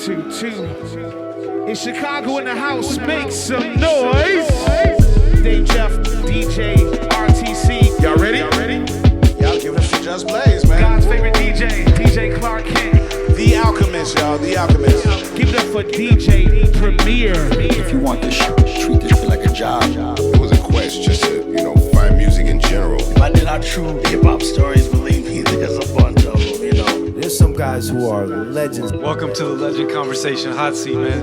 222. In Chicago in the house, make some noise. Dave Jeff, DJ, RTC. Y'all ready? Y'all give it for Just Blaze, man. God's favorite DJ, DJ Clark Kent. The Alchemist, y'all, the Alchemist. Give it up for DJ Premier. If you want this shit, treat this shit like a job. It was a quest just to, find music in general. If I did our true hip-hop stories, believe me, there's a bunch of them, There's some guys who are legends. Welcome to the Legend Conversation Hot Seat, man.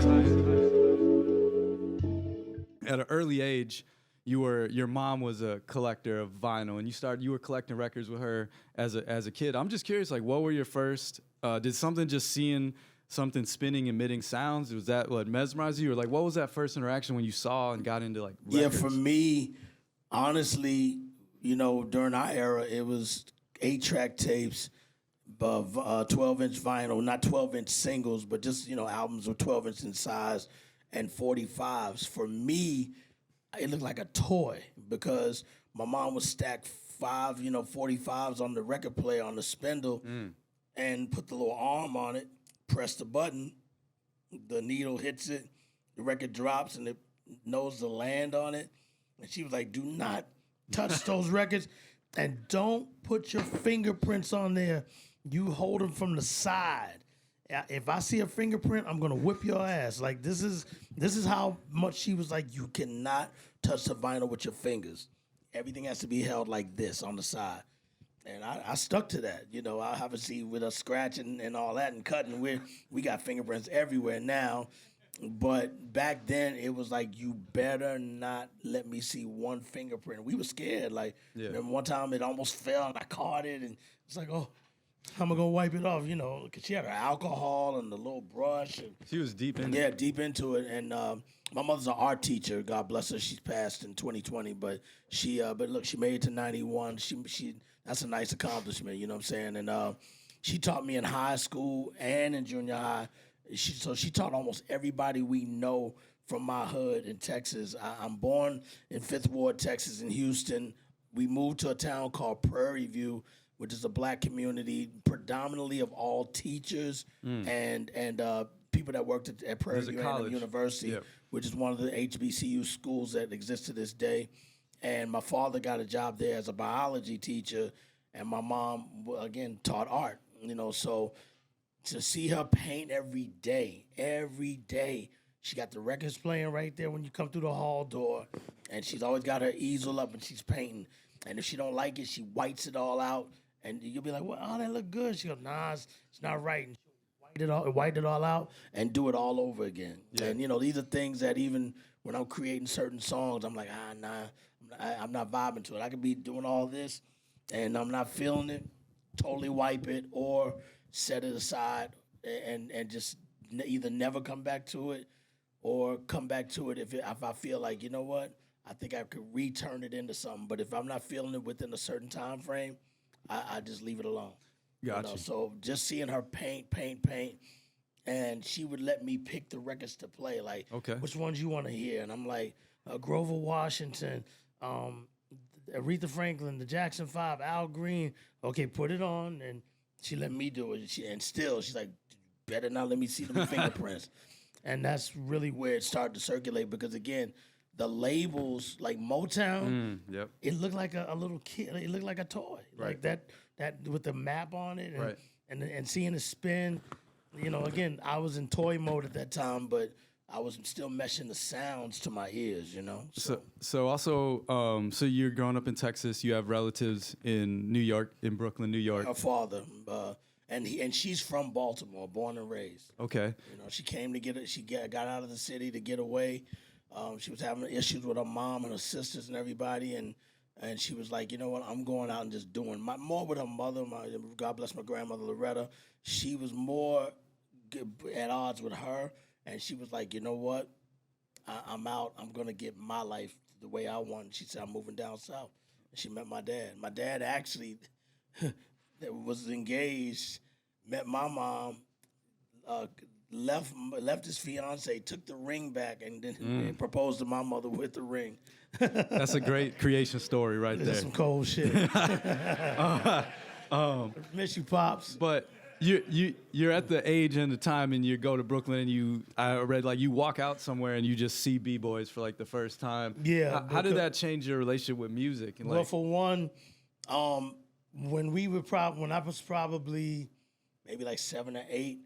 At an early age, your mom was a collector of vinyl, and you were collecting records with her as a kid. I'm just curious, like, what were your first? Did something just seeing something spinning, emitting sounds? Was that what mesmerized you, or like what was that first interaction when you saw and got into like records? Yeah, for me, honestly, during our era, it was 8-track tapes, 12-inch vinyl, not 12-inch singles, but just albums with 12-inch in size, and 45s. For me, it looked like a toy because my mom would stack 5, 45s on the record player on the spindle and put the little arm on it, press the button, the needle hits it, the record drops, and it knows the land on it. And she was like, do not touch those records and don't put your fingerprints on there. You hold them from the side. If I see a fingerprint, I'm gonna whip your ass. Like this is how much she was like, you cannot touch the vinyl with your fingers. Everything has to be held like this on the side. And I stuck to that. I obviously with us scratching and all that and cutting, we got fingerprints everywhere now. But back then it was like, you better not let me see one fingerprint. We were scared. Like remember one time it almost fell and I caught it and it's like, oh, how am I gonna wipe it off? Because she had her alcohol and the little brush. And she was deep into it. Yeah, deep into it. And my mother's an art teacher. God bless her. She's passed in 2020, but look, she made it to 91. She that's a nice accomplishment. You know what I'm saying? And she taught me in high school and in junior high. She taught almost everybody we know from my hood in Texas. I'm born in 5th Ward, Texas, in Houston. We moved to a town called Prairie View, which is a black community, predominantly of all teachers and people that worked at Prairie View University, which is one of the HBCU schools that exists to this day. And my father got a job there as a biology teacher, and my mom, again, taught art. So to see her paint every day, she got the records playing right there when you come through the hall door, and she's always got her easel up and she's painting. And if she don't like it, she whites it all out. And you'll be like, well, oh, that look good. She goes, nah, it's not right. And she'll white it all out and do it all over again. Yeah. And, these are things that even when I'm creating certain songs, I'm like, nah, I'm not vibing to it. I could be doing all this and I'm not feeling it, totally wipe it or set it aside and just either never come back to it or come back to it if I feel like, you know what, I think I could return it into something. But if I'm not feeling it within a certain time frame, I just leave it alone. Gotcha. So just seeing her paint, and she would let me pick the records to play. Like, okay, which ones you want to hear? And I'm like, Grover Washington, Aretha Franklin, the Jackson 5, Al Green. Okay, put it on. And she let me do it. She's like, better not let me see them fingerprints. And that's really where it started to circulate because, again, the labels like Motown, it looked like a little kid. It looked like a toy, like that with the map on it, and seeing it spin. Again, I was in toy mode at that time, but I was still meshing the sounds to my ears. So also, so you're growing up in Texas. You have relatives in New York, in Brooklyn, New York. Her father, and she's from Baltimore, born and raised. Okay. She came to get it. She got out of the city to get away. She was having issues with her mom and her sisters and everybody, and she was like, you know what, I'm going out and just doing more with her mother. God bless my grandmother Loretta. She was more at odds with her, and she was like, you know what, I'm out. I'm gonna get my life the way I want. She said, I'm moving down south. And she met my dad. My dad actually was engaged, met my mom. Left his fiance, took the ring back, and then proposed to my mother with the ring. That's a great creation story right there. That's some cold shit. Miss you, Pops. But you're at the age and the time, and you go to Brooklyn, and I read like you walk out somewhere and you just see b-boys for like the first time. Yeah. How did that change your relationship with music? And Well, for one, when I was probably maybe like 7 or 8,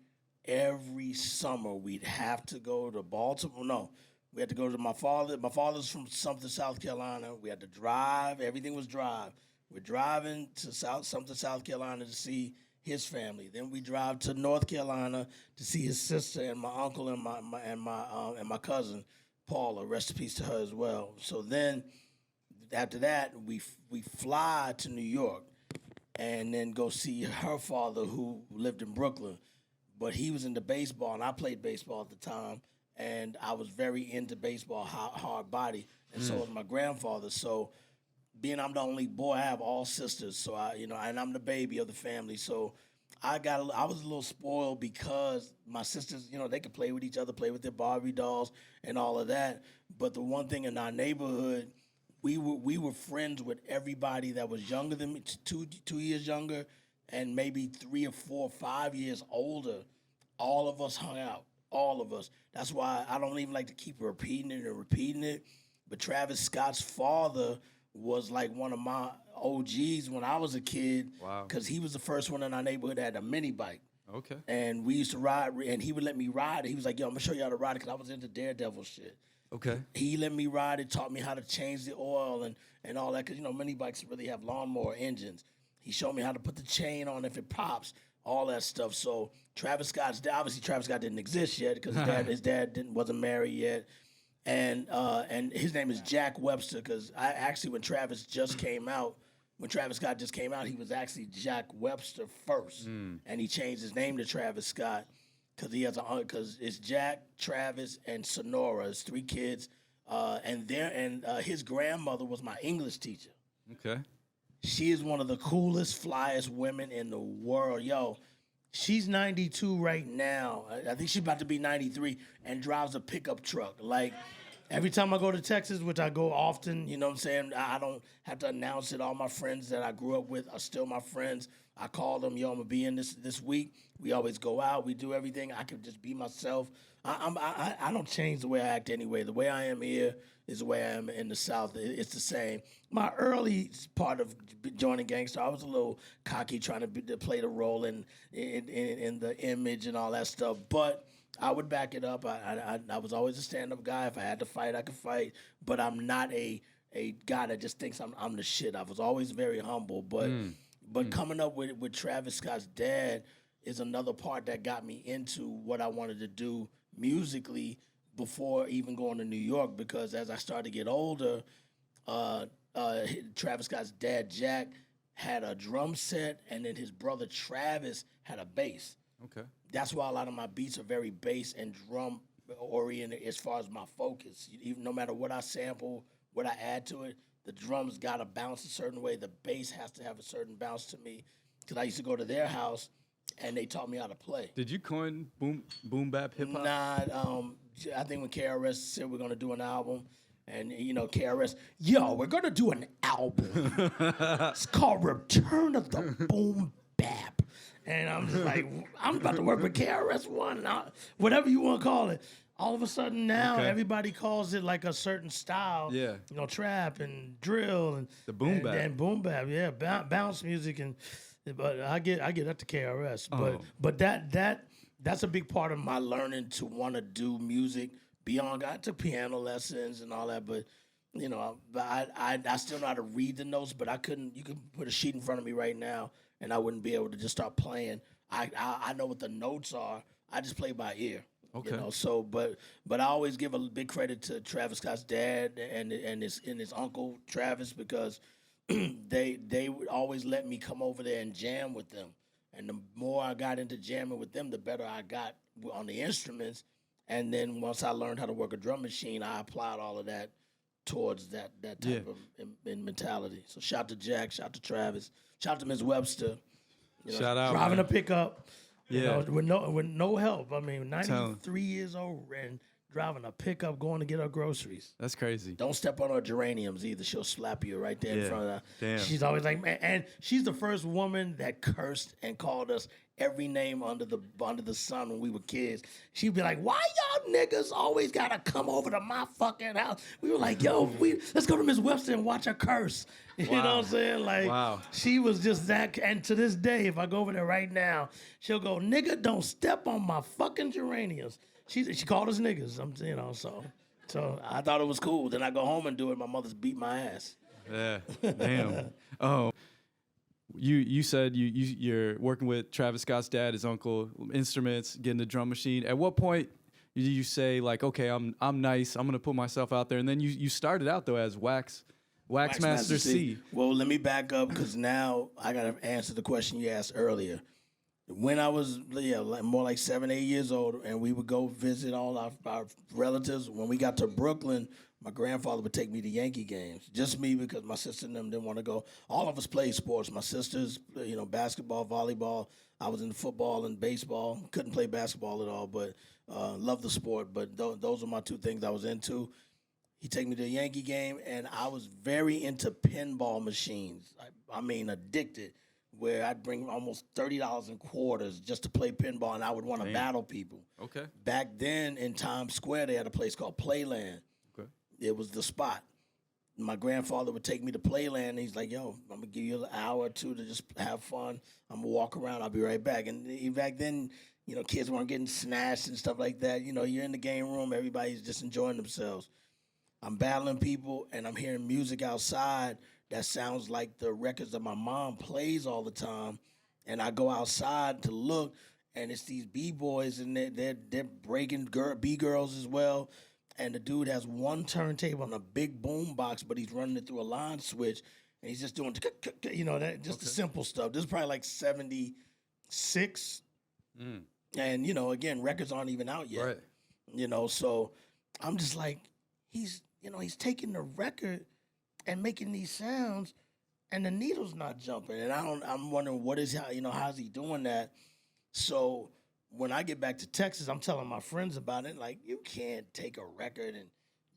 every summer we'd have to go to Baltimore. No, we had to go to my father. My father's from Sumter, South Carolina. We had to drive. Everything was drive. We're driving to Sumter, South Carolina to see his family. Then we drive to North Carolina to see his sister and my uncle and my cousin Paula. Rest in peace to her as well. So then after that, we fly to New York and then go see her father who lived in Brooklyn. But he was into baseball, and I played baseball at the time, and I was very into baseball, hard body, and so was my grandfather. So being I'm the only boy, I have all sisters, so and I'm the baby of the family. So I was a little spoiled because my sisters, they could play with each other, play with their Barbie dolls and all of that. But the one thing in our neighborhood, we were friends with everybody that was younger than me, 2 years younger, and maybe 3 or 4 or 5 years older. All of us hung out, all of us. That's why I don't even like to keep repeating it. But Travis Scott's father was like one of my OGs when I was a kid. Wow. Because he was the first one in our neighborhood that had a mini bike. Okay. And we used to ride, and he would let me ride it. He was like, yo, I'm going to show you how to ride it because I was into Daredevil shit. Okay. He let me ride it, taught me how to change the oil and all that because, mini bikes really have lawnmower engines. He showed me how to put the chain on if it pops, all that stuff. So Travis Scott didn't exist yet because his dad wasn't married yet. And his name is Jack Webster because when Travis Scott just came out, he was actually Jack Webster first. And he changed his name to Travis Scott because it's Jack, Travis, and Sonora. It's 3 kids. And his grandmother was my English teacher. Okay. She is one of the coolest, flyest women in the world. Yo, she's 92 right now. I think she's about to be 93 and drives a pickup truck. Like, every time I go to Texas, which I go often, you know what I'm saying? I don't have to announce it. All my friends that I grew up with are still my friends. I call them, yo, I'm going to be in this week. We always go out. We do everything. I can just be myself. I don't change the way I act anyway. The way I am here is the way I am in the South. It's the same. My early part of joining gangster, I was a little cocky trying to play the role in the image and all that stuff. But I would back it up. I was always a stand-up guy. If I had to fight, I could fight. But I'm not a guy that just thinks I'm the shit. I was always very humble. But coming up with Travis Scott's dad is another part that got me into what I wanted to do musically before even going to New York, because as I started to get older, Travis Scott's dad, Jack, had a drum set, and then his brother Travis had a bass. Okay. That's why a lot of my beats are very bass and drum oriented as far as my focus. Even no matter what I sample, what I add to it, the drums got to bounce a certain way. The bass has to have a certain bounce to me. Because I used to go to their house, and they taught me how to play. Did you coin boom bap hip hop? Nah, I think when KRS said we're gonna do an album, and KRS, we're gonna do an album. It's called Return of the Boom Bap, and I'm just like, I'm about to work with KRS-ONE, whatever you want to call it. All of a sudden now, everybody calls it like a certain style. Yeah. Trap and drill and the boom bap and boom bap. Yeah, bounce music But I get that to KRS. But that's a big part of my learning to want to do music beyond. I took piano lessons and all that, but I still know how to read the notes. But I couldn't. You could put a sheet in front of me right now, and I wouldn't be able to just start playing. I know what the notes are. I just play by ear. Okay. But I always give a big credit to Travis Scott's dad and his uncle Travis, because they would always let me come over there and jam with them. And the more I got into jamming with them, the better I got on the instruments. And then once I learned how to work a drum machine, I applied all of that towards that type of mentality. So shout to Jack, shout to Travis, shout to Ms. Webster. Shout out, driving man. a pickup. With no help. I mean, 93 years old and driving a pickup, going to get her groceries. That's crazy. Don't step on her geraniums either. She'll slap you right there in front of her. Damn. She's always like, man, and she's the first woman that cursed and called us every name under the sun when we were kids. She'd be like, "Why y'all niggas always gotta come over to my fucking house?" We were like, "Yo, let's go to Miss Webster and watch her curse." You know what I'm saying? Like, Wow. she was just that. And to this day, if I go over there right now, she'll go, "Nigga, don't step on my fucking geraniums." She called us niggas. So I thought it was cool. Then I go home and do it. My mother's beat my ass. Yeah. Damn. Oh. You said you're working with Travis Scott's dad, his uncle, instruments, getting the drum machine. At what point did you say like, okay, I'm nice, I'm gonna put myself out there? And then you started out though as Waxmaster C. Well, let me back up because now I gotta answer the question you asked earlier. When I was more like 7, 8 years old, and we would go visit all our relatives. When we got to Brooklyn, my grandfather would take me to Yankee games. Just me, because my sister and them didn't want to go. All of us played sports. My sisters, basketball, volleyball. I was into football and baseball. Couldn't play basketball at all, but loved the sport. But those are my two things I was into. He'd take me to a Yankee game, and I was very into pinball machines. I mean, addicted. Where I'd bring almost $30 in quarters just to play pinball, and I would want to battle people. Okay. Back then in Times Square, they had a place called Playland. Okay. It was the spot. My grandfather would take me to Playland, and he's like, "Yo, I'm gonna give you an hour or two to just have fun. I'm gonna walk around. I'll be right back." And back then, kids weren't getting snatched and stuff like that. You're in the game room, everybody's just enjoying themselves. I'm battling people, and I'm hearing music outside that sounds like the records that my mom plays all the time. And I go outside to look, and it's these B-boys, and they're breaking B-girls as well. And the dude has one turntable on a big boom box, but he's running it through a line switch, and he's just doing, the simple stuff. This is probably like 76. And, again, records aren't even out yet. Right. So I'm just like, he's taking the record and making these sounds, and the needle's not jumping. And I'm wondering how's he doing that? So when I get back to Texas, I'm telling my friends about it. Like, you can't take a record and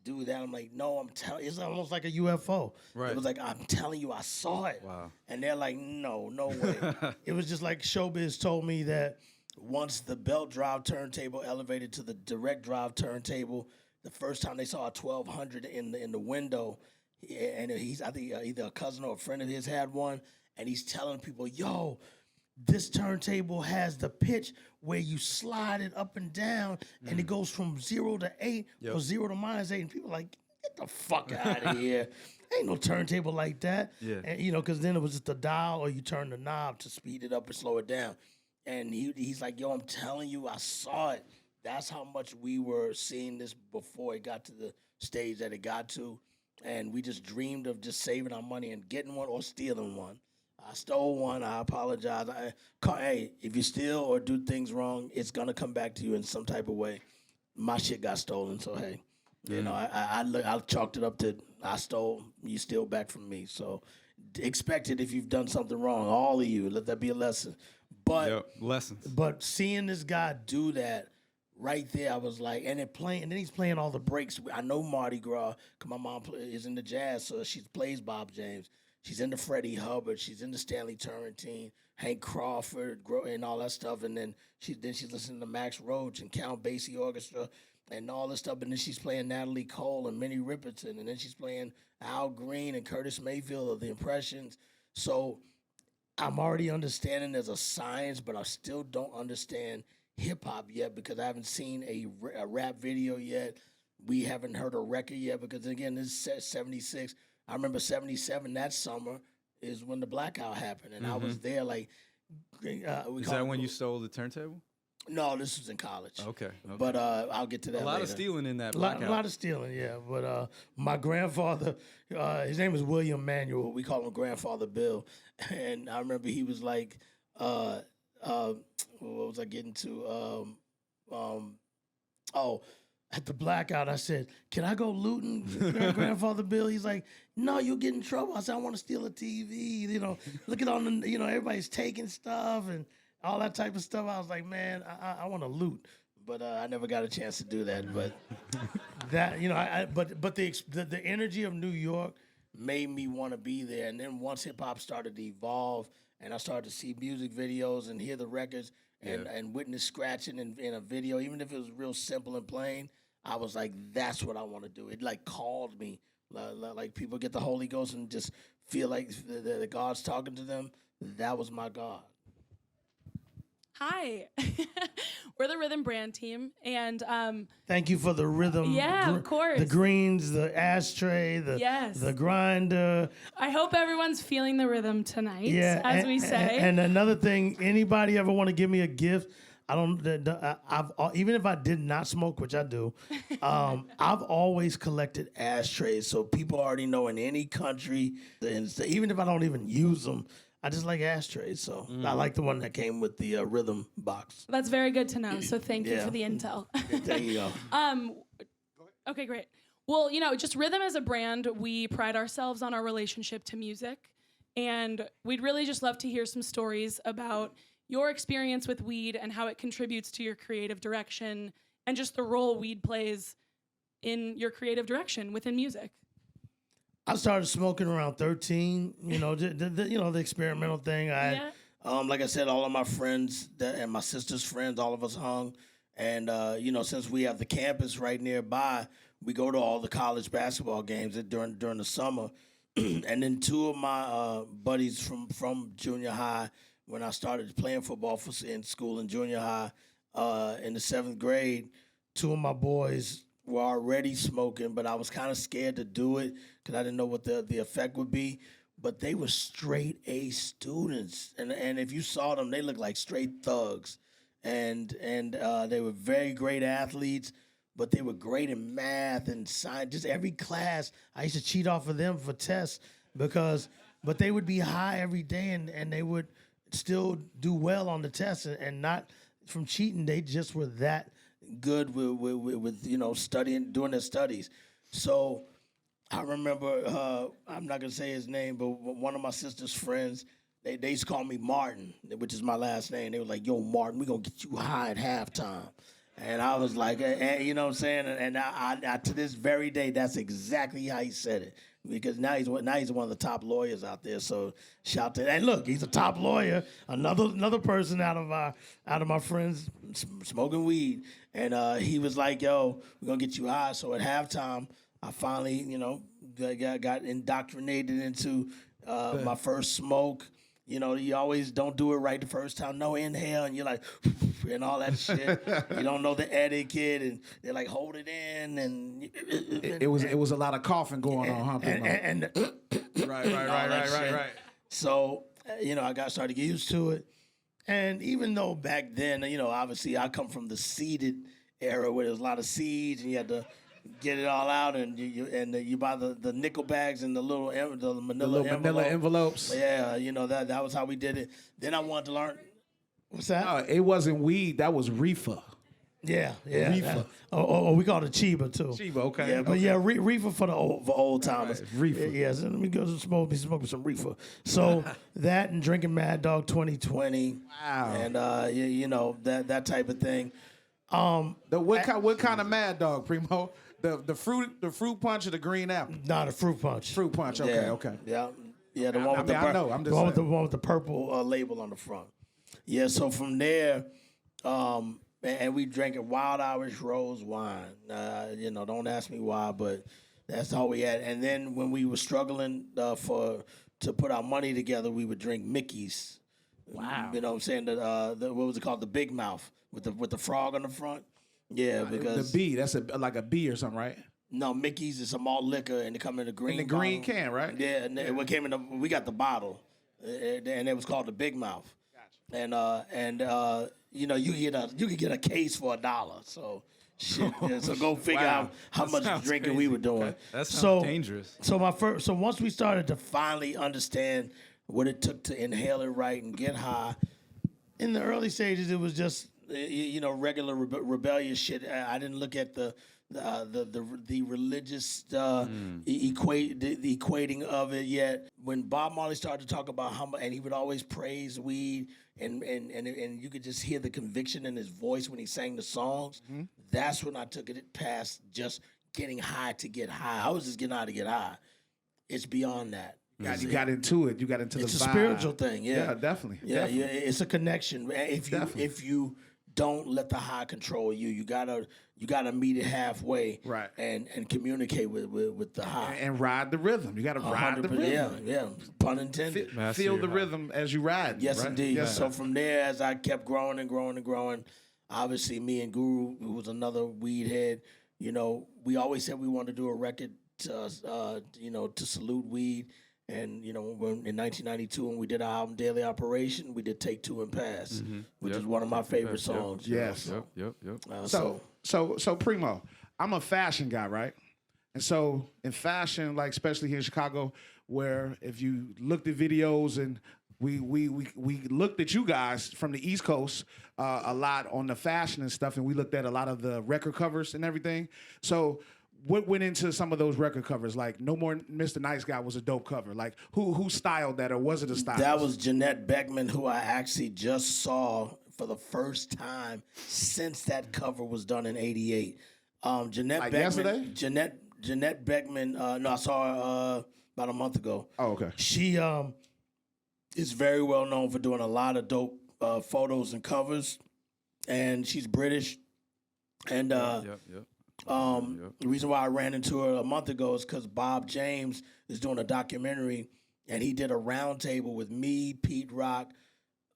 do that. I'm like, no, it's almost like a UFO. Right. It was like, I'm telling you, I saw it. Wow. And they're like, no way. It was just like Showbiz told me that once the belt drive turntable elevated to the direct drive turntable, the first time they saw a 1200 in the window, and I think either a cousin or a friend of his had one, and he's telling people, "Yo, this turntable has the pitch where you slide it up and down, and it goes from 0 to 8 or 0 to -8." And people are like, "Get the fuck out of here! Ain't no turntable like that." Yeah. And because then it was just a dial, or you turn the knob to speed it up or slow it down. And he's like, "Yo, I'm telling you, I saw it." That's how much we were seeing this before it got to the stage that it got to. And we just dreamed of just saving our money and getting one or stealing one. I stole one. I apologize. Hey, if you steal or do things wrong, it's going to come back to you in some type of way. My shit got stolen, so hey. I chalked it up to I stole, you steal back from me. So expect it if you've done something wrong. All of you, let that be a lesson. But lessons. But seeing this guy do that, right there, I was like, and then he's playing all the breaks. I know Mardi Gras, because my mom is into jazz, so she plays Bob James. She's into Freddie Hubbard. She's into Stanley Turrentine, Hank Crawford, and all that stuff. And then she's listening to Max Roach and Count Basie Orchestra and all this stuff. And then she's playing Natalie Cole and Minnie Riperton. And then she's playing Al Green and Curtis Mayfield of The Impressions. So I'm already understanding there's a science, but I still don't understand hip-hop yet because I haven't seen a rap video yet. We haven't heard a record yet because, again, this is 76. I remember 77, that summer, is when the blackout happened, and I was there like... is that when you stole the turntable? No, this was in college. Okay. But I'll get to that later. A lot of stealing in that blackout. A lot of stealing, yeah. But my grandfather, his name is William Manuel. We call him Grandfather Bill. And I remember he was like... what was I getting to? At the blackout, I said, "Can I go looting, Grandfather Bill?" He's like, "No, you'll get in trouble." I said, "I want to steal a TV. Look at all the, everybody's taking stuff and all that type of stuff." I was like, "Man, I want to loot," but I never got a chance to do that. But that, but the energy of New York made me want to be there. And then once hip hop started to evolve, and I started to see music videos and hear the records and witness scratching in a video, even if it was real simple and plain, I was like, that's what I want to do. It like called me. Like people get the Holy Ghost and just feel like the God's talking to them. That was my God. Hi, we're the Rythm brand team, and Thank you for the rhythm. Yeah, of course. The greens, the ashtray, the grinder. I hope everyone's feeling the rhythm tonight, as we say. And another thing, anybody ever want to give me a gift? I've even if I did not smoke, which I do, I've always collected ashtrays. So people already know in any country, and even if I don't even use them, I just like ashtrays. So I like the one that came with the Rythm box. That's very good to know. So thank you for the intel. There you go. Okay, great. Well, just Rythm as a brand, we pride ourselves on our relationship to music, and we'd really just love to hear some stories about your experience with weed and how it contributes to your creative direction and just the role weed plays in your creative direction within music. I started smoking around 13. The experimental thing. Like I said, all of my friends and my sister's friends, all of us hung, and since we have the campus right nearby, we go to all the college basketball games during the summer, and then two of my buddies from junior high, when I started playing football in school in junior high, in the 7th grade, two of my boys were already smoking, but I was kind of scared to do it because I didn't know what the effect would be. But they were straight A students, and if you saw them, they looked like straight thugs, and they were very great athletes, but they were great in math and science. Just every class, I used to cheat off of them for tests but they would be high every day, and they would still do well on the tests, and not from cheating. They just were that good with studying, doing their studies. So I remember, I'm not gonna say his name, but one of my sister's friends, they used to call me Martin, which is my last name. They were like, "Yo, Martin, we gonna get you high at halftime." And I was like, you know what I'm saying? And I to this very day, that's exactly how he said it. Because now he's one of the top lawyers out there. So shout to, and look, he's a top lawyer. Another person out of my friends smoking weed, and he was like, "Yo, we're gonna get you high." So at halftime, I finally, got indoctrinated into my first smoke. You always don't do it right the first time. No inhale, and you're like, and all that shit. You don't know the etiquette, and they're like, hold it in, and it was a lot of coughing going on, huh? And Right. So I started to get used to it, and even though back then, obviously I come from the seeded era where there's a lot of seeds, and you had to get it all out, and you buy the nickel bags and the manila envelopes. Yeah, that was how we did it. Then I wanted to learn. What's that? No, it wasn't weed. That was reefer. Yeah. Reefer. We call it Chiba too. Chiba, okay. Yeah, but okay. reefer for old timers. Right, reefer. Yeah, so let me go smoke some reefer. So that and drinking Mad Dog 2020. Wow. And that type of thing. What kind of Mad Dog, Primo? The fruit punch or the green apple? Nah, the fruit punch. Fruit punch. Okay. Yeah. Yeah, the one with I know. I'm just the saying. one with the purple label on the front. Yeah, so from there, and we drank a Wild Irish Rose wine. Don't ask me why, but that's all we had. And then when we were struggling to put our money together, we would drink Mickey's. Wow. You know what I'm saying? What was it called? The Big Mouth with the frog on the front. Yeah, because the B, that's like a B or something, right? No, Mickey's is a malt liquor, and they come in a green. In the green bottle. can, right? Yeah, and what came in we got the bottle, and it was called the Big Mouth. Gotcha. And you could get a case for $1. So shit. Yeah, so go figure out how much drinking we were doing. Okay. That sounds dangerous. So once we started to finally understand what it took to inhale it right and get high, in the early stages it was just regular rebellious shit. I didn't look at the religious the equating of it yet. When Bob Marley started to talk about and he would always praise weed, and you could just hear the conviction in his voice when he sang the songs. Mm-hmm. That's when I took it past just getting high to get high. I was just getting high to get high. It's beyond that. You got into it. You got into It's the a vibe. spiritual thing, Yeah, definitely. Yeah, definitely. yeah, it's a connection. If you don't let the high control you, you gotta meet it halfway, Right. And communicate with the high. And ride the rhythm. You got to ride the 100%, rhythm. yeah, pun intended. Master Feel your the high. rhythm as you ride. Yes, right? indeed. Yes, So from there, as I kept growing and growing and growing, obviously me and Guru, who was another weed head, we always said we wanted to do a record to, to salute weed. And, in 1992, when we did our album Daily Operation, we did Take Two and Pass, which is one of my favorite songs. Yes. Yep. So Primo, I'm a fashion guy, right? And so in fashion, like especially here in Chicago, where if you looked at videos and we looked at you guys from the East Coast a lot on the fashion and stuff, and we looked at a lot of the record covers and everything. So what went into some of those record covers? Like No More Mr. Nice Guy was a dope cover. Like who styled that, or was it a style? That was Jeanette Beckman, who I actually just saw for the first time since that cover was done in '88. Jeanette Like Beckman. yesterday? Jeanette Beckman. No, I saw her about a month ago. Oh, okay. She is very well known for doing a lot of dope photos and covers, and she's British. And Yep. the reason why I ran into her a month ago is because Bob James is doing a documentary, and he did a roundtable with me, Pete Rock,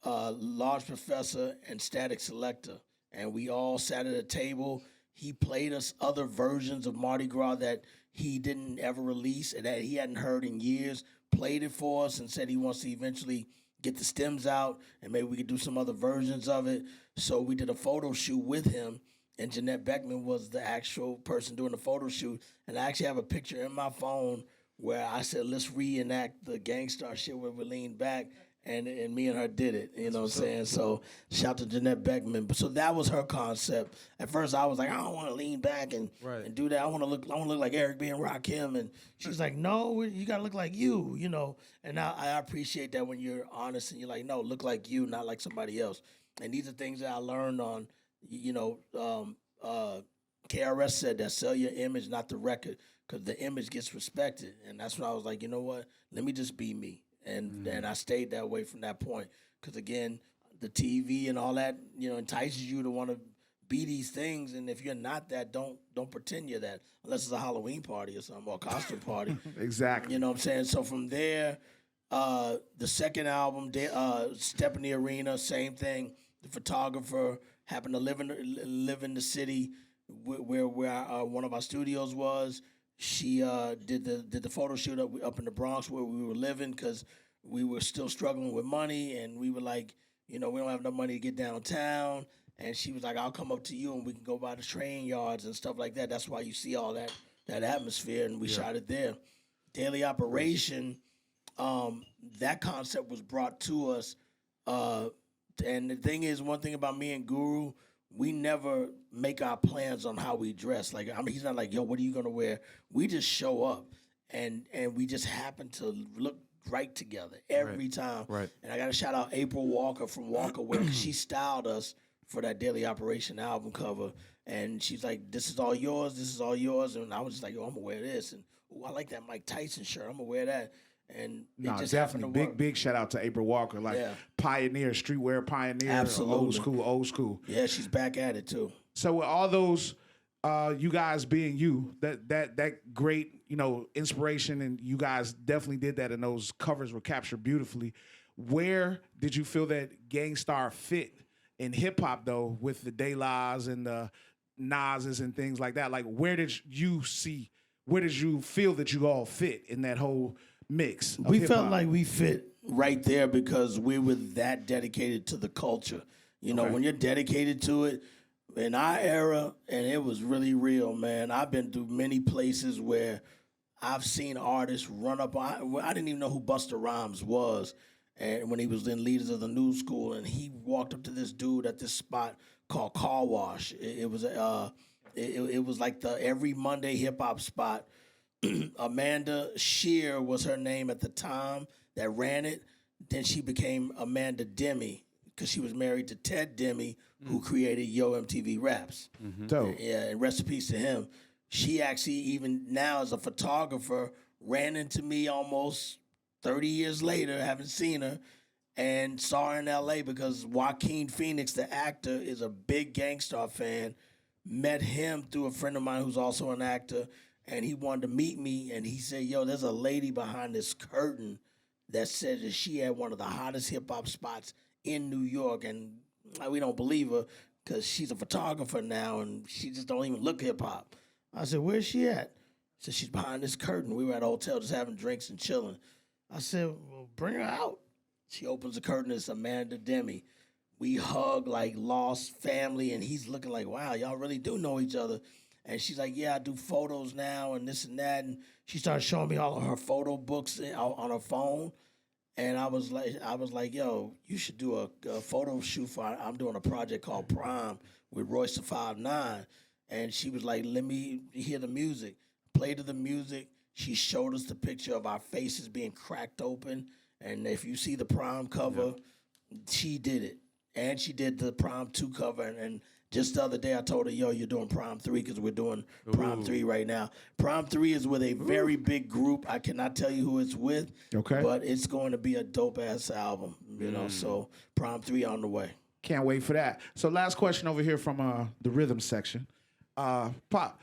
Large Professor, and Static Selector, and we all sat at a table. He played us other versions of Mardi Gras that he didn't ever release and that he hadn't heard in years. Played it for us and said he wants to eventually get the stems out and maybe we could do some other versions of it. So we did a photo shoot with him, and Jeanette Beckman was the actual person doing the photo shoot. And I actually have a picture in my phone where I said, let's reenact the Gangstar shit where we leaned back, and me and her did it. You know what I'm saying? So shout to Jeanette Beckman. But so that was her concept. At first I was like, I don't want to lean back and do that. I want to look like Eric B. and Rakim. And she's like, no, you gotta look like you, And I appreciate that when you're honest and you're like, no, look like you, not like somebody else. And these are things that I learned on, KRS said that sell your image, not the record, because the image gets respected. And that's when I was like, you know what? Let me just be me. And I stayed that way from that point. Because, again, the TV and all that, entices you to want to be these things. And if you're not that, don't pretend you're that. Unless it's a Halloween party or something, or a costume party. Exactly. You know what I'm saying? So from there, the second album, Step in the Arena, same thing. The photographer happened to live in the city where one of our studios was. She did the photo shoot up in the Bronx where we were living because we were still struggling with money, and we were like, we don't have enough money to get downtown. And she was like, I'll come up to you and we can go by the train yards and stuff like that. That's why you see all that atmosphere, and we shot it there. Daily Operation, that concept was brought to us. And the thing is, one thing about me and Guru, we never make our plans on how we dress. Like, he's not like, yo, what are you gonna wear? We just show up, and we just happen to look right together every time. Right. And I got to shout out April Walker from Walker Wear, 'cause she styled us for that Daily Operation album cover. And she's like, this is all yours, this is all yours. And I was just like, yo, I'm gonna wear this. And I like that Mike Tyson shirt, I'm gonna wear that. And No, it just definitely big shout out to April Walker, like pioneer, streetwear pioneer, Absolutely. old school. Yeah, she's back at it too. So with all those, you guys being you, that great inspiration, and you guys definitely did that, and those covers were captured beautifully. Where did you feel that Gangstar fit in hip hop though, with the De La's and the Nas's and things like that? Like, where did you feel that you all fit in that whole mix? We felt like we fit right there because we were that dedicated to the culture. When you're dedicated to it, in our era, and it was really real, man. I've been through many places where I've seen artists run up. I didn't even know who Busta Rhymes was, and when he was in Leaders of the New School, and he walked up to this dude at this spot called Car Wash. It was like the every Monday hip hop spot. Amanda Shear was her name at the time that ran it. Then she became Amanda Demi because she was married to Ted Demi, who created Yo MTV Raps. Dope. Yeah, and rest in peace to him. She actually, even now as a photographer, ran into me almost 30 years later, haven't seen her, and saw her in L.A. because Joaquin Phoenix, the actor, is a big Gang Starr fan. Met him through a friend of mine who's also an actor, and he wanted to meet me, and he said, yo, there's a lady behind this curtain that said that she had one of the hottest hip-hop spots in New York, and we don't believe her because she's a photographer now, and she just don't even look hip-hop. I said, where's she at? She said, she's behind this curtain. We were at a hotel just having drinks and chilling. I said, well, bring her out. She opens the curtain. It's Amanda Demi. We hug like lost family, and he's looking like, wow, y'all really do know each other. And she's like, yeah, I do photos now and this and that. And she started showing me all of her photo books on her phone. And I was like, yo, you should do a photo shoot for, I'm doing a project called Prime with Royce the 5'9". And she was like, let me hear the music. Played her the music. She showed us the picture of our faces being cracked open. And if you see the Prime cover, she did it. And she did the Prime 2 cover. And just the other day, I told her, yo, you're doing Prime 3 because we're doing Prime 3 right now. Prime 3 is with a very big group. I cannot tell you who it's with. Okay. But it's going to be a dope-ass album, you know. So Prime 3 on the way. Can't wait for that. So last question over here from the rhythm section. Pop.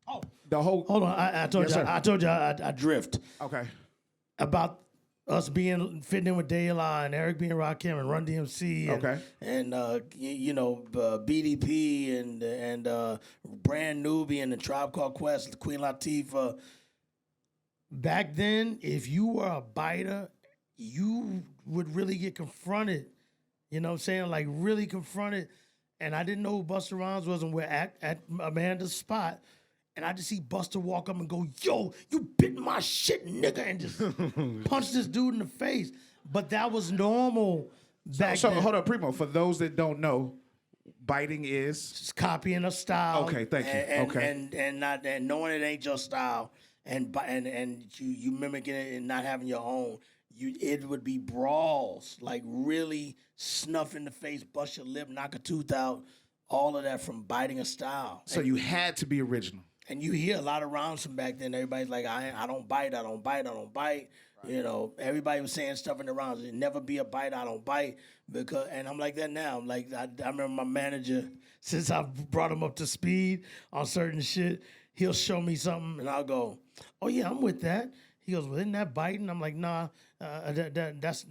Oh, the whole. Hold on. I told Yes, you. sir. I told you I drift. Okay. About us fitting in with De La and Eric being Rakim and Run DMC. And, Okay. And BDP and Brand Nubian and Tribe Called Quest, Queen Latifah. Back then, if you were a biter, you would really get confronted. You know what I'm saying? Like really confronted. And I didn't know who Busta Rhymes was, and we're at Amanda's spot. And I just see Busta walk up and go, yo, you bit my shit, nigga, and just punch this dude in the face. But that was normal back So then. hold up, Primo. For those that don't know, biting is Just copying a style. Okay, thank you. And, Okay. and knowing it ain't your style, and you mimicking it and not having your own. It would be brawls, like really snuff in the face, bust your lip, knock a tooth out, all of that from biting a style. So you had to be original. And you hear a lot of rhymes from back then. Everybody's like, I don't bite, I don't bite, I don't bite. Right. You know, everybody was saying stuff in the rhymes. It never be a bite, I don't bite. And I'm like that now. I'm like, I remember my manager, since I brought him up to speed on certain shit, he'll show me something and I'll go, oh yeah, I'm with that. He goes, well, isn't that biting? I'm like, nah, that's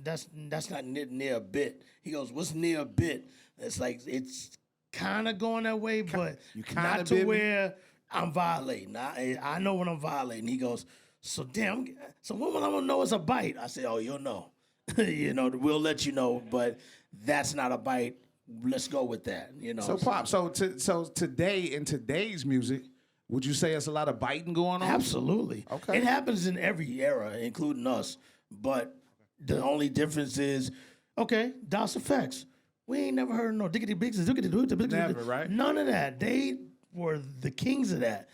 not near a bit. He goes, what's near a bit? It's like, it's kind of going that way, but not to where I'm violating. I know when I'm violating. He goes, so when will I know it's a bite? I say, oh, you'll know. You know, we'll let you know, but that's not a bite. Let's go with that. You know. So Pop, so today in today's music, would you say it's a lot of biting going on? Absolutely. Okay. It happens in every era, including us. But the only difference is, okay, DOS Effects. We ain't never heard no diggity bigs, Never, right? None of that. They were the kings of that.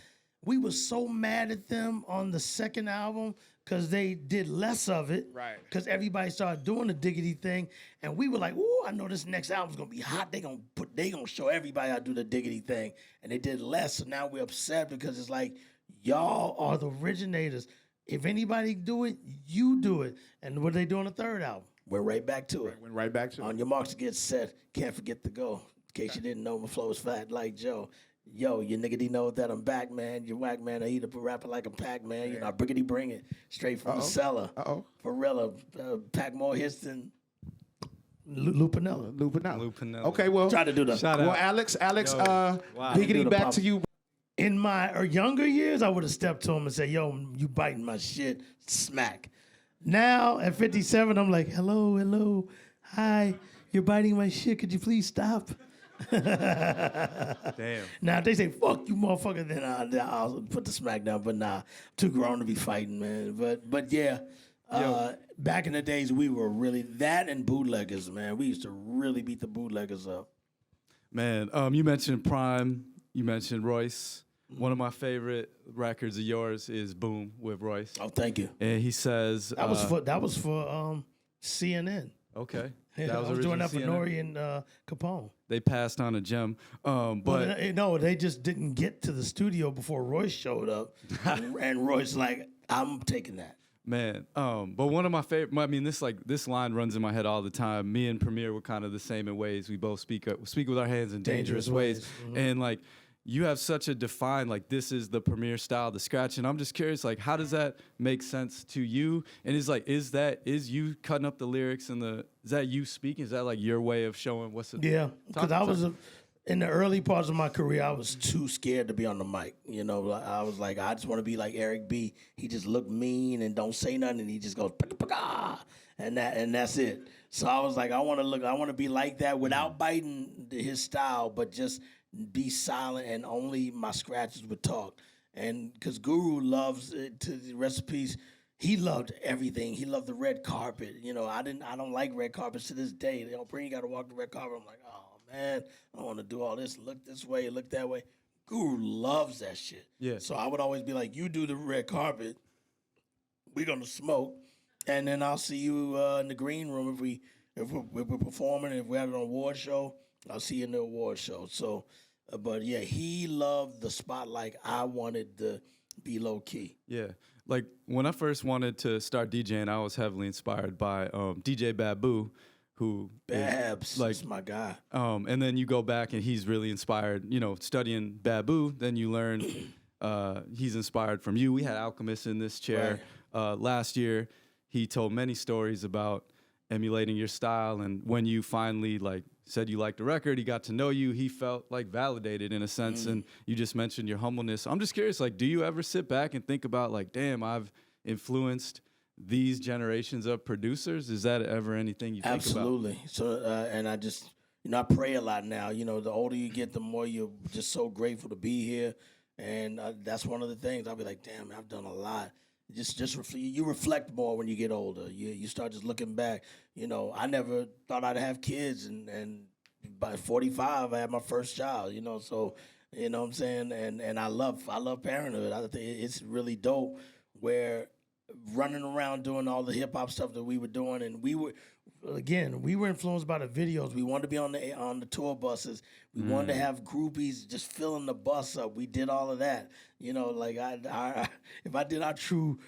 We were so mad at them on the second album because they did less of it. Right. Because everybody started doing the diggity thing, and we were like, "Ooh, I know this next album's gonna be hot. They gonna show everybody how to do the diggity thing." And they did less, so now we're upset because it's like, y'all are the originators. If anybody do it, you do it. And what they do on the third album? We're right back to it. Went right back to On your marks, get set. Can't forget to go. In case you didn't know, my flow is fat like Joe. Yo, you niggity know that I'm back, man. You whack, man. I eat a rapper like a pack, man. You know, I briggity bring it straight from the cellar. For real, pack more hits than Lupinella. Lupinella. Okay, well, Try to do the. Shout out. well, Alex, Wow. biggity Do the back pop. to you. In my younger years, I would have stepped to him and said, yo, you biting my shit, smack. Now, at 57, I'm like, hello, hi, you're biting my shit, could you please stop? Damn. Now, if they say, fuck you, motherfucker, then I'll put the smack down. But nah, too grown to be fighting, man. But yeah, back in the days, we were really, that and bootleggers, man. We used to really beat the bootleggers up. Man, you mentioned Prime, you mentioned Royce. One of my favorite records of yours is Boom with Royce. Oh, thank you. And he says That was for CNN. Okay. Yeah, That I was doing that for originally Nori CNN. and Capone. They passed on a gem. But Well, no, they just didn't get to the studio before Royce showed up. And Royce like, I'm taking that. Man, but one of my favorite. I mean, this line runs in my head all the time. Me and Premier were kind of the same in ways. We both speak with our hands in dangerous ways. Mm-hmm. And like, you have such a defined, like, this is the Premier style, the scratch. And I'm just curious, like, how does that make sense to you? And is you cutting up the lyrics and is that you speaking? Is that like your way of showing what's it? Yeah, because in the early parts of my career, I was too scared to be on the mic. You know, I was like, I just want to be like Eric B. He just looked mean and don't say nothing, and he just goes, and that's it. So I was like, I want to be like that without biting his style, but just be silent and only my scratches would talk. And because Guru loves it, to the recipes, he loved everything. He loved the red carpet. You know, I don't like red carpets to this day. You know, you got to walk the red carpet. I'm like, oh man, I don't want to do all this. Look this way, look that way. Guru loves that shit. Yeah. So I would always be like, you do the red carpet. We're gonna smoke, and then I'll see you in the green room if we're performing. If we have an award show, I'll see you in the award show. So, but yeah, he loved the spotlight. I wanted to be low key. Yeah. Like when I first wanted to start DJing, I was heavily inspired by DJ Babu, who Babs, like, that's my guy. And then you go back and he's really inspired, you know, studying Babu. Then you learn he's inspired from you. We had Alchemist in this chair last year. He told many stories about emulating your style. And when you finally like said you liked the record, he got to know you, he felt like validated in a sense. And you just mentioned your humbleness. I'm just curious, like, do you ever sit back and think about like, damn, I've influenced these generations of producers? Is that ever anything you think about? Absolutely. So, and I just, you know, I pray a lot now. You know, the older you get, the more you're just so grateful to be here. And that's one of the things. I'll be like, damn, I've done a lot. You reflect more when you get older. You start just looking back. You know, I never thought I'd have kids, and by 45, I had my first child. You know, so you know what I'm saying. And I love parenthood. I think it's really dope. Where running around doing all the hip hop stuff that we were doing, and we were influenced by the videos. We wanted to be on the tour buses. We wanted to have groupies just filling the bus up. We did all of that. You know, like if I did our true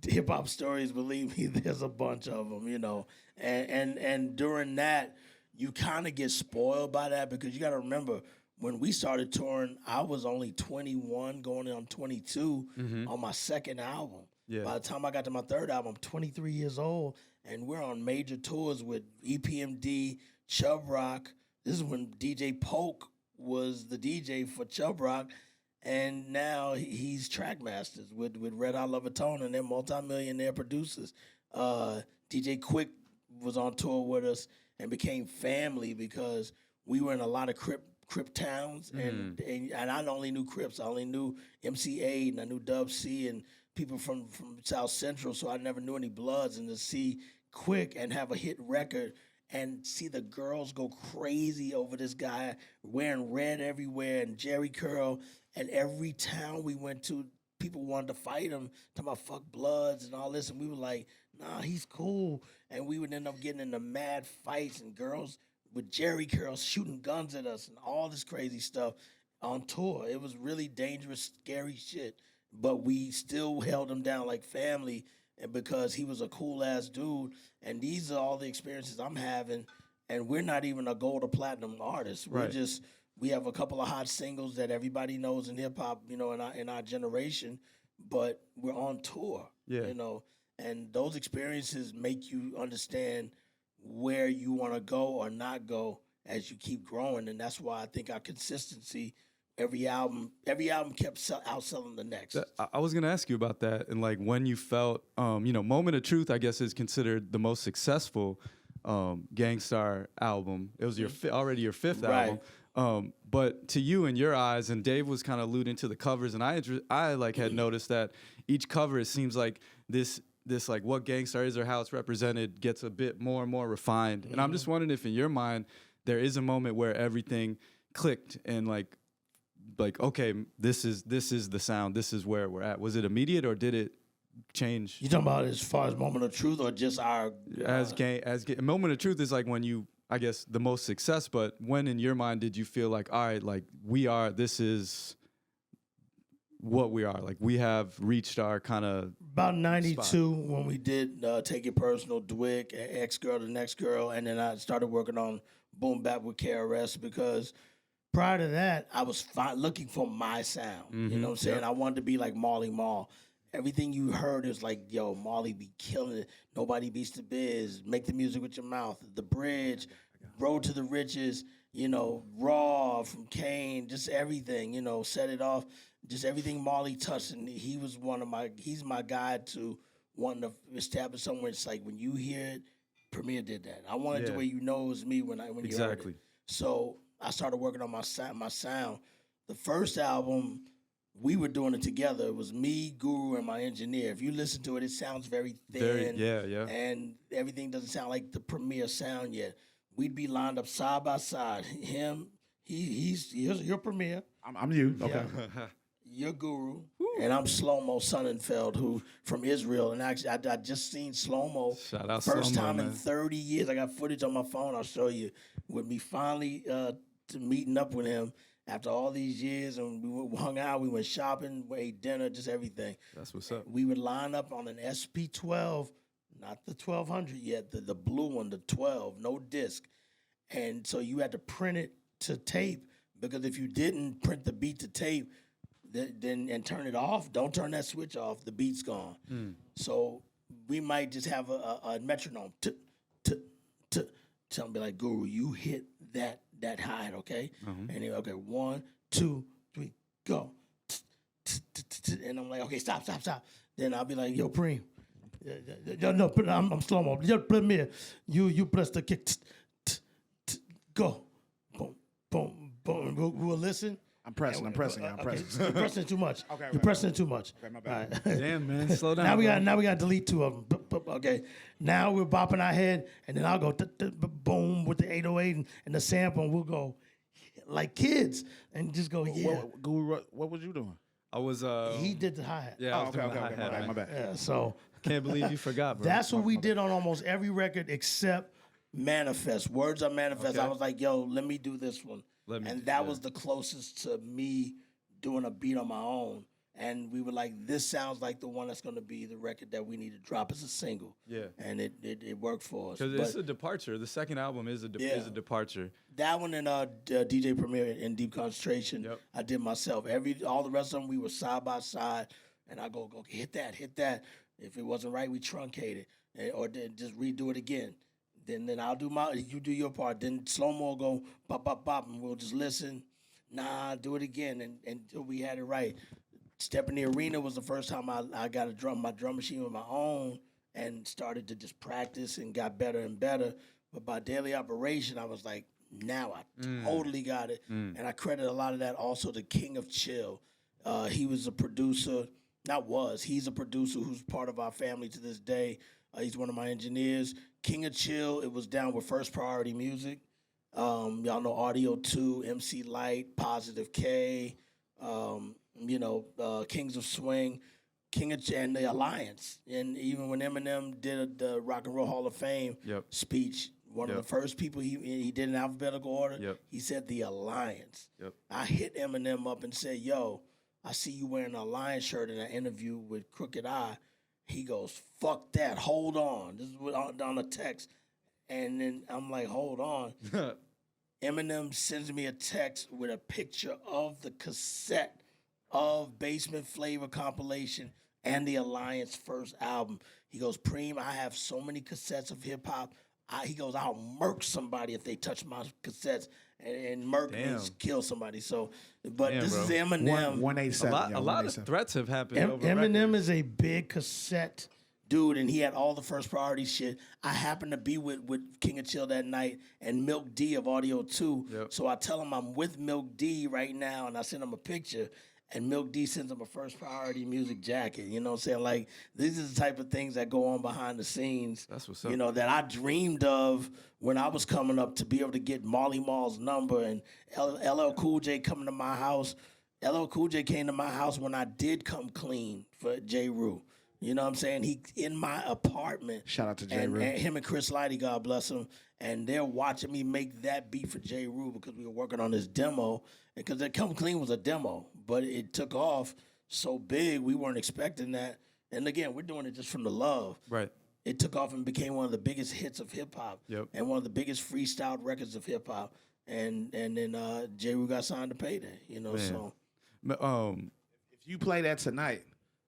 hip hop stories, believe me, there's a bunch of them. You know, and during that, you kind of get spoiled by that because you got to remember when we started touring, I was only 21, going on 22 on my second album. Yeah. By the time I got to my third album, I'm 23 years old, and we're on major tours with EPMD, Chubb Rock. This is when DJ Polk was the DJ for Chubb Rock, and now he's Trackmasters with Red Hot Lovatone, and they're multi-millionaire producers. DJ Quick was on tour with us and became family because we were in a lot of Crip towns, and I only knew Crips. I only knew MC8, and I knew Dub C, and people from South Central, so I never knew any Bloods. And to see Quick and have a hit record and see the girls go crazy over this guy wearing red everywhere and Jerry curl, and every town we went to, people wanted to fight him, talking about fuck Bloods and all this, and we were like, nah, he's cool. And we would end up getting into mad fights and girls with Jerry curls shooting guns at us and all this crazy stuff on tour. It was really dangerous, scary shit. But we still held him down like family, and because he was a cool-ass dude. And these are all the experiences I'm having, and we're not even a gold or platinum artist. We have a couple of hot singles that everybody knows in hip-hop, you know, in our generation, but we're on tour, you know. And those experiences make you understand where you want to go or not go as you keep growing. And that's why I think our consistency, every album kept outselling the next. I was going to ask you about that. And like when you felt, you know, Moment of Truth, I guess, is considered the most successful Gangstar album. It was already your fifth album. But to you, in your eyes, and Dave was kind of alluding to the covers, and I like had noticed that each cover, it seems like this like what Gangstar is or how it's represented gets a bit more and more refined. And I'm just wondering if in your mind there is a moment where everything clicked and like okay, this is the sound, this is where we're at. Was it immediate or did it change? You talking about as far as Moment of Truth or just our Moment of Truth is like when you, I guess, the most success, but when in your mind did you feel like, all right, like what we are. Like we have reached our kind of About 92 when we did Take It Personal, Dwick, Ex-Girl, The Next Girl, and then I started working on Boom Bap with KRS because prior to that, I was looking for my sound. You know what I'm saying? Yep. I wanted to be like Marley Marl. Everything you heard is like, yo, Marley be killing it. Nobody beats the biz. Make the music with your mouth. The Bridge, Road to the Riches, you know, Raw from Kane, just everything, you know, Set It Off, just everything Marley touched. And he's my guide to wanting to establish somewhere. It's like when you hear it, Premier did that. I wanted to where you know it was me when you heard it. So I started working on my sound. The first album, we were doing it together. It was me, Guru, and my engineer. If you listen to it, it sounds very thin. And everything doesn't sound like the Premier sound yet. We'd be lined up side by side. Him, he's your Premier. I'm you. Okay. Your Guru. And I'm Slow-Mo Sonnenfeld, who from Israel. And actually, I just seen Slow-Mo. Shout out first Slow-Mo, time in man. 30 years. I got footage on my phone. I'll show you. With me finally to meeting up with him after all these years. And we hung out. We went shopping, we ate dinner, just everything. That's what's up. We would line up on an SP12, not the 1200 yet, the blue one, the 12, no disc. And so you had to print it to tape because if you didn't print the beat to tape, then and turn it off, don't turn that switch off, the beat's gone. So we might just have a metronome. Tell me like, Guru, you hit that high, okay? And he, okay, 1, 2, 3, go. And I'm like, okay, stop. Then I'll be like, yo, Preem. No, I'm Slow-Mo. Yo, Premier, you press the kick. Go. Boom, boom, boom. We'll listen. I'm pressing. You're pressing too much. Okay, You're pressing too much. Okay, my bad. All right. Damn, man, slow down. Now we got to delete 2 of them. Okay. Now we're bopping our head, and then I'll go boom with the 808 and the sample, and we'll go like kids and just go, yeah. What was you doing? I was He did the hi-hat. yeah. I was Okay. doing the hi-hat, My man. bad. Yeah, so Can't believe you forgot, bro. that's what we did on almost every record except Manifest. Words on Manifest. Okay. I was like, yo, let me do this one. And that was the closest to me doing a beat on my own. And we were like, this sounds like the one that's going to be the record that we need to drop as a single. Yeah. And it worked for us. Because it's a departure. The second album is a departure. That one and DJ Premier in Deep Concentration, I did myself. All the rest of them, we were side by side. And I go, hit that. If it wasn't right, we truncate it. Or just redo it again. Then I'll do you do your part. Then Slow-Mo go bop, bop, bop, and we'll just listen. Nah, do it again until we had it right. Step in the Arena was the first time I got my drum machine with my own and started to just practice and got better and better. But by daily operation, I was like, now I totally got it. And I credit a lot of that also to King of Chill. He was a producer. He's a producer who's part of our family to this day. He's one of my engineers. King of Chill, it was down with First Priority Music. Y'all know Audio 2, MC Light, Positive K, Kings of Swing, and the Alliance. And even when Eminem did the Rock and Roll Hall of Fame speech, one of the first people he did in alphabetical order, he said the Alliance. I hit Eminem up and said, yo, I see you wearing an Alliance shirt in an interview with Crooked Eye. He goes, fuck that, hold on. This is on a text. And then I'm like, hold on. Eminem sends me a text with a picture of the cassette of Basement Flavor compilation and the Alliance first album. He goes, Preem, I have so many cassettes of hip hop. He goes, I'll murk somebody if they touch my cassettes. And murk means kill somebody. So, but this is Eminem. 187. A lot of threats have happened over Eminem records. is a big cassette dude, and he had all the First Priority shit. I happened to be with King of Chill that night and Milk D of Audio 2. So I tell him I'm with Milk D right now, and I send him a picture. And Milk D sends him a First Priority Music jacket. You know what I'm saying? Like, these are the type of things that go on behind the scenes. That's what's up. You know, that I dreamed of when I was coming up to be able to get Marley Marl's number and LL Cool J coming to my house. LL Cool J came to my house when I did come clean for J. Rue. You know what I'm saying? He in my apartment. Shout out to J. Rue. And him and Chris Lighty, God bless him. And they're watching me make that beat for J. Rue because we were working on this demo. Because that Come Clean was a demo, but it took off. so big, we weren't expecting that. And again, we're doing it just from the love. Right. It took off and became one of the biggest hits of hip hop, and one of the biggest freestyle records of hip hop. And then J. Rue got signed to Payday, you know. Man. So If you play that tonight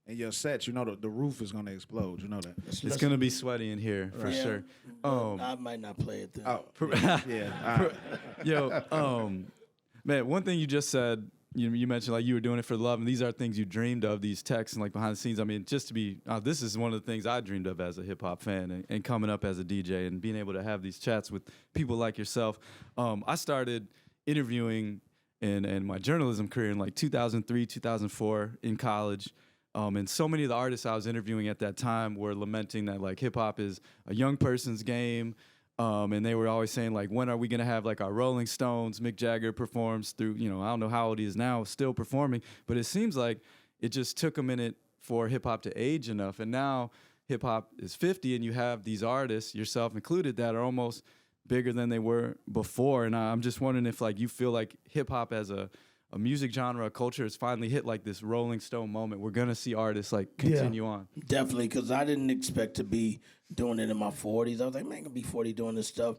in your set, you know the roof is gonna explode. You know that. It's gonna be sweaty in here for sure. I might not play it then. Man, one thing you just said, you mentioned like you were doing it for love, and these are things you dreamed of, these texts and like behind the scenes. I mean, just to be, this is one of the things I dreamed of as a hip hop fan, and coming up as a DJ and being able to have these chats with people like yourself. I started interviewing in my journalism career in like 2003, 2004 in college. And so many of the artists I was interviewing at that time were lamenting that like hip hop is a young person's game. And they were always saying like, when are we gonna have like our Rolling Stones? Mick Jagger performs through, I don't know how old he is now, still performing. But it seems like it just took a minute for hip hop to age enough. And now hip hop is 50, and you have these artists, yourself included, that are almost bigger than they were before. And I'm just wondering if like you feel like hip hop as a music genre, a culture has finally hit like this Rolling Stone moment. We're gonna see artists like continue on. Definitely, because I didn't expect to be doing it in my 40s. I was like, man, I'm gonna be 40 doing this stuff,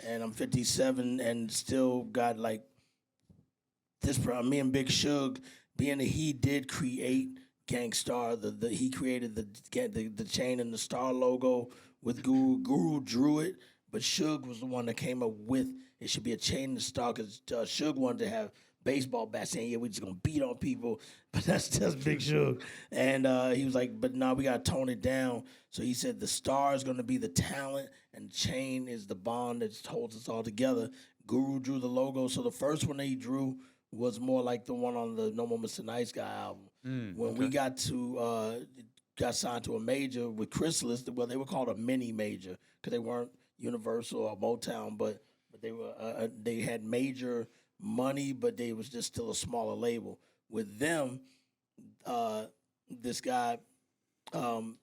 and I'm 57 and still got like this. Me and Big Suge, being that he did create Gangstar, he created the chain and the star logo with Guru. Guru drew it, but Suge was the one that came up with it should be a chain and the star, because Suge wanted to have baseball bat saying, yeah, we're just gonna beat on people, but that's just Big Suge. And he was like, but no, we gotta tone it down. So he said the star is gonna be the talent, and the chain is the bond that holds us all together. Guru drew the logo, so the first one that he drew was more like the one on the No More Mr. Nice Guy album. When we got signed to a major with Chrysalis, well, they were called a mini major because they weren't Universal or Motown, but they had major money, but they was just still a smaller label. With them, this guy, when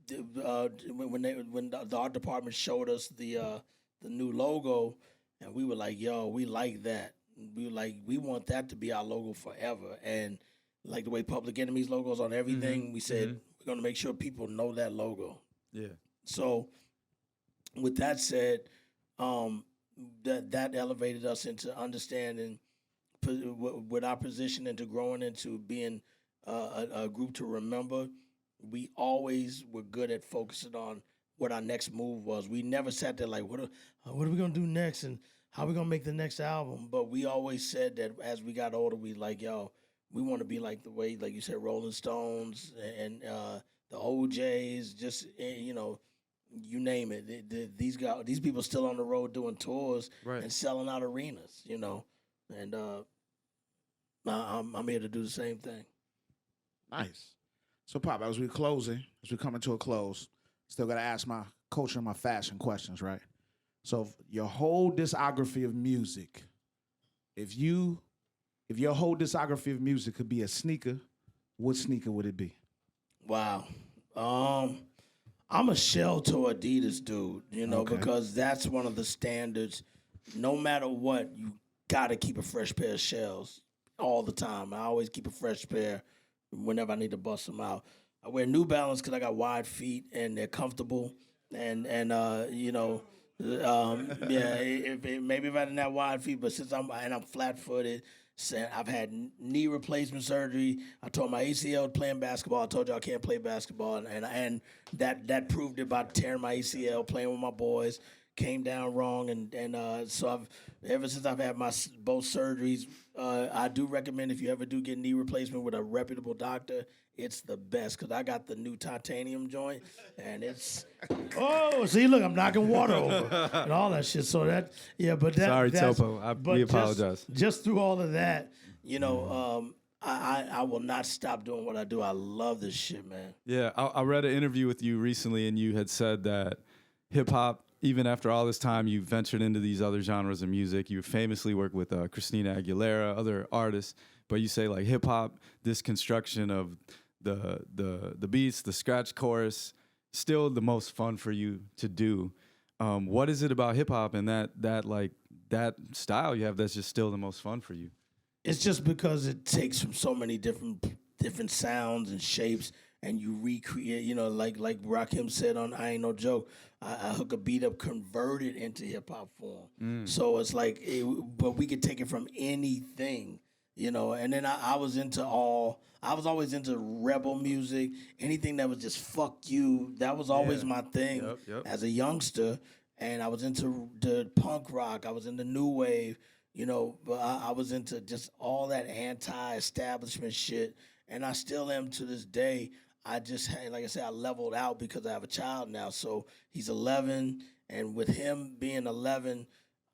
the art department showed us the new logo, and we were like, yo, we like that. We were like, we want that to be our logo forever. And like the way Public Enemy's logo's on everything, we said we're gonna make sure people know that logo. Yeah. So with that said, that elevated us into understanding with our position into growing into being a group to remember. We always were good at focusing on what our next move was. We never sat there like, what are we gonna do next, and how are we gonna make the next album? But we always said that as we got older, we like, yo, we want to be like the way, like you said, Rolling Stones and the OJs, just you name it. These people still on the road doing tours and selling out arenas, And I'm here to do the same thing. Nice. So, Pop, as we coming to a close, still got to ask my culture and my fashion questions, right? So, your whole discography of music, if your whole discography of music could be a sneaker, what sneaker would it be? Wow. I'm a shell toe Adidas dude, because that's one of the standards. No matter what, you got to keep a fresh pair of shells all the time. I always keep a fresh pair whenever I need to bust them out. I wear New Balance because I got wide feet and they're comfortable. And maybe if I didn't have wide feet, but since I'm flat-footed, I've had knee replacement surgery. I tore my ACL playing basketball. I told you I can't play basketball, and that proved it by tearing my ACL playing with my boys. Came down wrong, and so ever since I've had both surgeries, I do recommend if you ever do get knee replacement with a reputable doctor, it's the best, because I got the new titanium joint, and it's see, look, I'm knocking water over and all that shit. So sorry, Topo, we apologize. Just through all of that, I will not stop doing what I do. I love this shit, man. Yeah, I read an interview with you recently, and you had said that hip hop, even after all this time, you ventured into these other genres of music. You famously worked with Christina Aguilera, other artists, but you say like hip hop, this construction of the beats, the scratch chorus, still the most fun for you to do. What is it about hip hop and that style you have that's just still the most fun for you? It's just because it takes from so many different different sounds and shapes, and you recreate. You know, like Rakim said on "I Ain't No Joke," I hook a beat up, convert it into hip hop form. So it's like, but we could take it from anything, you know. And then I was always into rebel music, anything that was just fuck you. That was always my thing as a youngster. And I was into the punk rock. I was into new wave, you know. But I was into just all that anti-establishment shit, and I still am to this day. I just, like I said, I leveled out because I have a child now. So he's 11, and with him being 11,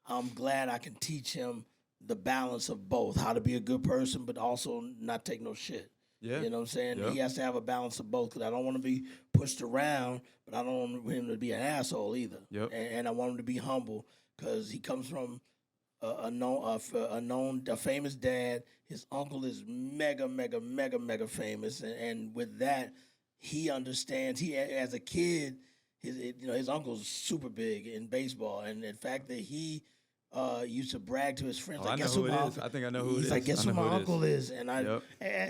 I'm glad I can teach him the balance of both, how to be a good person, but also not take no shit. Yeah. You know what I'm saying? Yep. He has to have a balance of both, because I don't want to be pushed around, but I don't want him to be an asshole either. Yep. And I want him to be humble, because he comes from a famous dad. His uncle is mega famous, and with that, he understands. He, as a kid, his uncle's super big in baseball, and the fact that he used to brag to his friends. I know who it is. I think I know who it is. He's like, guess who my uncle is? And and,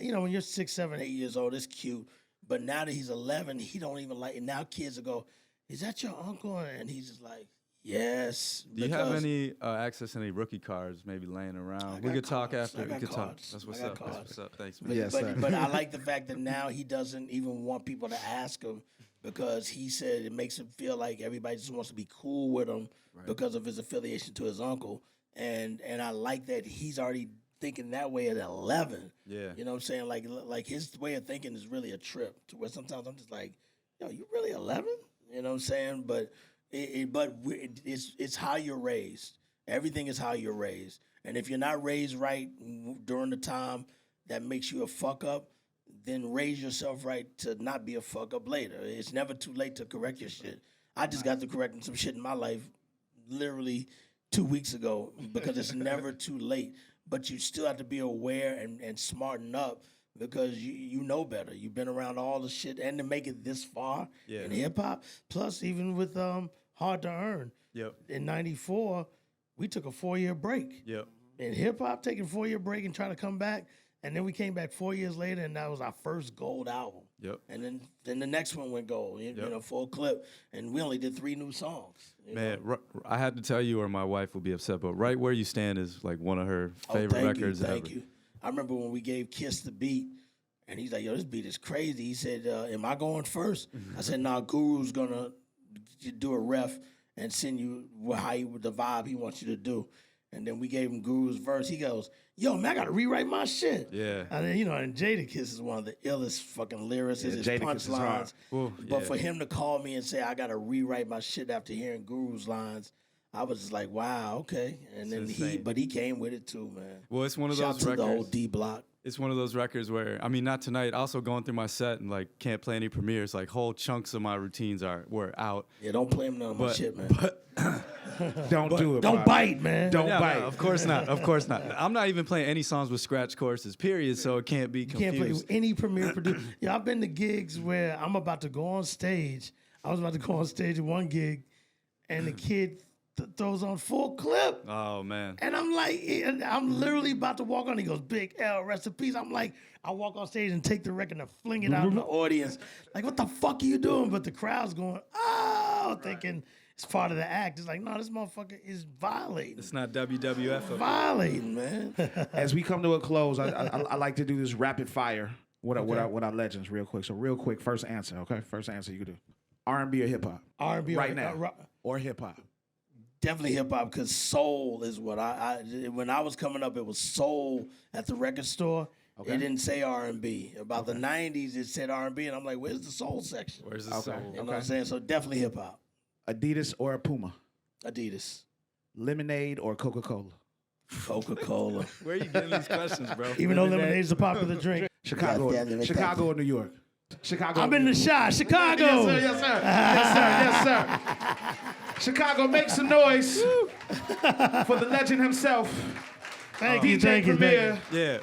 you know, when you're 6, 7, 8 years old, it's cute. But now that he's 11, he don't even like it. Now kids will go, "Is that your uncle?" And he's just like, "Yes." Do you have any access to any rookie cards maybe laying around? We could talk after. We could talk. That's what's up. That's what's up. Thanks, man. But I like the fact that now he doesn't even want people to ask him, because he said it makes him feel like everybody just wants to be cool with him because of his affiliation to his uncle. And I like that he's already thinking that way at 11. Yeah. You know what I'm saying? Like his way of thinking is really a trip, to where sometimes I'm just like, yo, you really 11? You know what I'm saying? But it's how you're raised. Everything is how you're raised. And if you're not raised right during the time that makes you a fuck up, then raise yourself right to not be a fuck up later. It's never too late to correct your shit. I just got to correcting some shit in my life literally 2 weeks ago, because it's never too late. But you still have to be aware and smarten up, because you know better. You've been around all the shit, and to make it this far in hip hop, plus even with Hard to Earn. Yep. In '94, we took a 4-year break. Yep. In hip hop, taking a 4-year break and trying to come back. And then we came back 4 years later, and that was our first gold album. Yep. And then the next one went gold, you know, full clip. And we only did 3 new songs. Man, I had to tell you, or my wife will be upset, but Right Where You Stand is like one of her favorite records ever. Thank you. I remember when we gave Kiss the beat, and he's like, yo, this beat is crazy. He said, am I going first? I said, nah, Guru's going to do a ref and send you the vibe he wants you to do. And then we gave him Guru's verse. He goes, yo, man, I got to rewrite my shit. Yeah. And then, you know, and Jadakiss is one of the illest fucking lyricists. His punchlines. But for him to call me and say, I got to rewrite my shit after hearing Guru's lines, I was just like, wow, okay. And then he came with it too, man. Well, it's one of those records. Shout out to the whole D Block. It's one of those records where, I mean, not tonight, also going through my set and like can't play any premieres, like whole chunks of my routines were out. Yeah, don't play none of my shit, man. Don't do it. Don't bite, man. Don't bite. No, of course not. Of course not. I'm not even playing any songs with scratch choruses, period, so it can't be confused. You can't play any premiere producer. Yeah, I've been to gigs where I'm about to go on stage. I was about to go on stage at one gig, and the kid throws on full clip. Oh, man. And I'm like, I'm literally about to walk on. He goes, Big L, rest in peace. I'm like, I walk on stage and take the record and fling it out in the audience. Like, what the fuck are you doing? But the crowd's going, oh, thinking it's part of the act. It's like, no, this motherfucker is violating. It's not WWF. Violating, man. As we come to a close, I like to do this rapid fire with our legends real quick. So real quick, first answer, okay? First answer you could do. R&B or hip-hop? R&B right now. Or hip-hop? Definitely hip-hop, because soul is what when I was coming up, it was soul at the record store. Okay. It didn't say R&B. About the 90s, it said R&B, and I'm like, where's the soul section? Where's the soul? You know what I'm saying? So definitely hip-hop. Adidas or Puma? Adidas. Lemonade or Coca-Cola? Coca-Cola. Where are you getting these questions, bro? Even though lemonade is a popular drink. Chicago or New York? Chicago. I'm in the shot. Chicago. Yes, sir. Yes, sir. Chicago, make some noise for the legend himself. Thank you, Premier. Yeah.